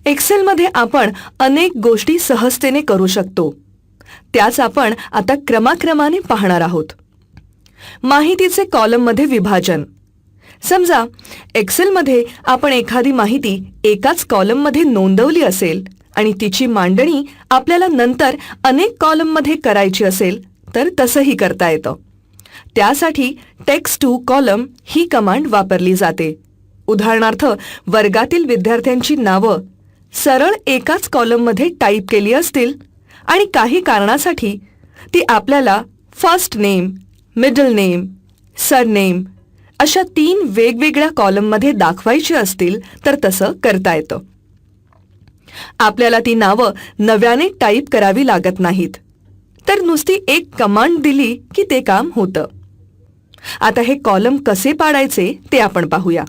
एक्सेलमध्ये आपण अनेक गोष्टी सहजतेने करू शकतो. त्याच आपण आता क्रमाक्रमाने पाहणार आहोत. माहितीचे कॉलममध्ये विभाजन. समजा एक्सेलमध्ये आपण एखादी माहिती एकाच कॉलममध्ये नोंदवली असेल आणि तिची मांडणी आपल्याला नंतर अनेक कॉलममध्ये करायची असेल तर तसंही करता येतं. त्यासाठी टेक्स्ट टू कॉलम ही कमांड वापरली जाते. उदाहरणार्थ वर्गातील विद्यार्थ्यांची नावं सरळ एकाच कॉलममध्ये टाईप केली असतील आणि काही कारणासाठी ती आपल्याला first name, middle name, surname अशा 3 वेगवेगळ्या कॉलममध्ये दाखवायची असतील तर तसं करता येतं. आपल्याला ती नावं नव्याने टाईप करावी लागत नाहीत, तर नुसती एक कमांड दिली की ते काम होतं. आता हे कॉलम कसे पाडायचे ते आपण पाहूया.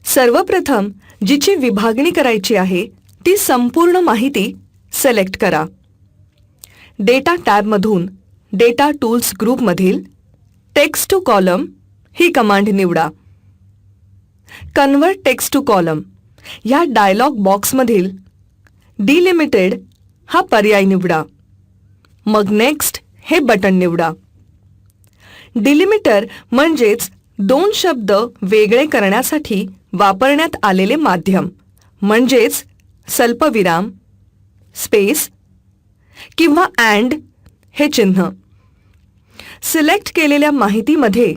सर्वप्रथम जिची विभागणी करायची आहे ती संपूर्ण माहिती सिलेक्ट करा. डेटा टॅबमधून डेटा टूल्स ग्रुपमधील टेक्स्ट टू कॉलम ही कमांड निवडा. कन्व्हर्ट टेक्स्ट टू कॉलम ह्या डायलॉग बॉक्समधील डिलिमिटेड हा पर्याय निवडा. मग नेक्स्ट हे बटन निवडा. डिलिमिटर म्हणजेच 2 शब्द वेगळे करण्यासाठी वापरण्यात आलेले माध्यम, म्हणजेच स्वल्पविराम, स्पेस किंवा अँड हे चिन्ह. सिलेक्ट केलेल्या माहितीमध्ये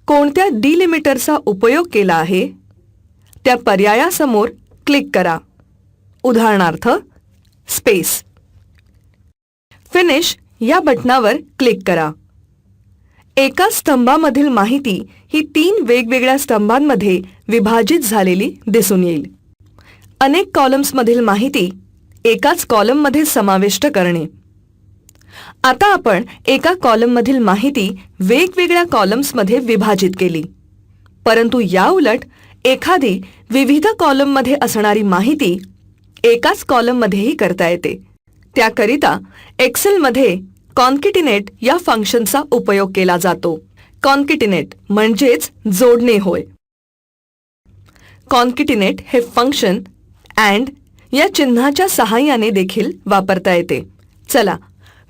कोणत्या डिलिमिटरचा उपयोग केला आहे त्या पर्यायासमोर क्लिक करा. उदाहरणार्थ स्पेस. फिनिश या बटनावर क्लिक करा. एका स्तंभामधील माहिती ही 3 वेगवेगळ्या स्तंभांमध्ये विभाजित झालेली दिसून येईल. अनेक कॉलम्समधील माहिती एकाच कॉलममध्ये समाविष्ट करणे. आता आपण एका कॉलममधील माहिती वेगवेगळ्या कॉलम्समध्ये विभाजित केली, परंतु याउलट एखादी विविध कॉलममध्ये असणारी माहिती एकाच कॉलममध्येही करता येते. त्याकरिता एक्सेलमध्ये कॉन्केटिनेट या फंक्शनचा उपयोग केला जातो. कॉन्केटिनेट म्हणजेच जोडणे होय. कॉन्केटिनेट हे फंक्शन अँड या चिन्हाच्या सहाय्याने देखील वापरता येते. चला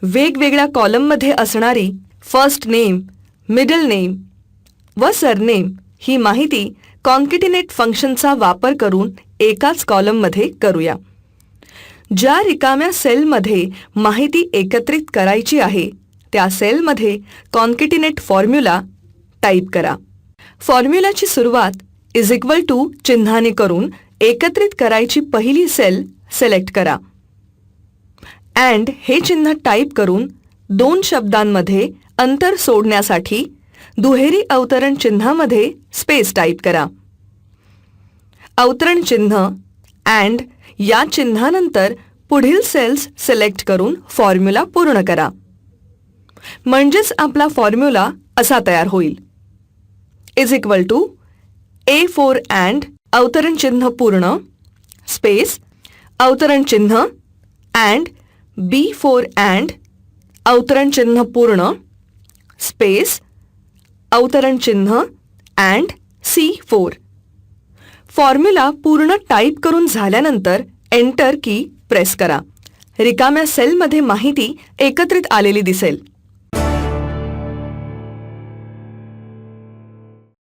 वेगवेगळ्या कॉलममध्ये असणारी फर्स्ट नेम, मिडल नेम व सरनेम ही माहिती कॉन्केटिनेट फंक्शनचा वापर करून एकाच कॉलममध्ये करूया. ज्या रिकाम्या सेलमध्ये माहिती एकत्रित करायची आहे त्या सेलमध्ये कॉन्केटिनेट फॉर्म्युला टाईप करा. फॉर्म्युलाची सुरुवात इज इक्वल टू चिन्हाने करून एकत्रित करायची पहिली सेल सिलेक्ट करा. अँड हे चिन्ह टाईप करून 2 शब्दांमध्ये अंतर सोडण्यासाठी दुहेरी अवतरण चिन्हामध्ये स्पेस टाईप करा. अवतरण चिन्ह अँड या चिन्हानंतर पुढील सेल्स सिलेक्ट करून फॉर्म्युला पूर्ण करा. म्हणजेच आपला फॉर्म्युला असा तयार होईल. Is equal to A4 and अवतरण चिन्ह पूर्ण स्पेस अवतरण चिन्ह अँड B4 अँड अवतरण चिन्ह पूर्ण स्पेस अवतरण चिन्ह अँड C4. फॉर्म्युला पूर्ण टाईप करून झाल्यानंतर एंटर की प्रेस करा. रिकाम्या सेलमध्ये माहिती एकत्रित आलेली दिसेल.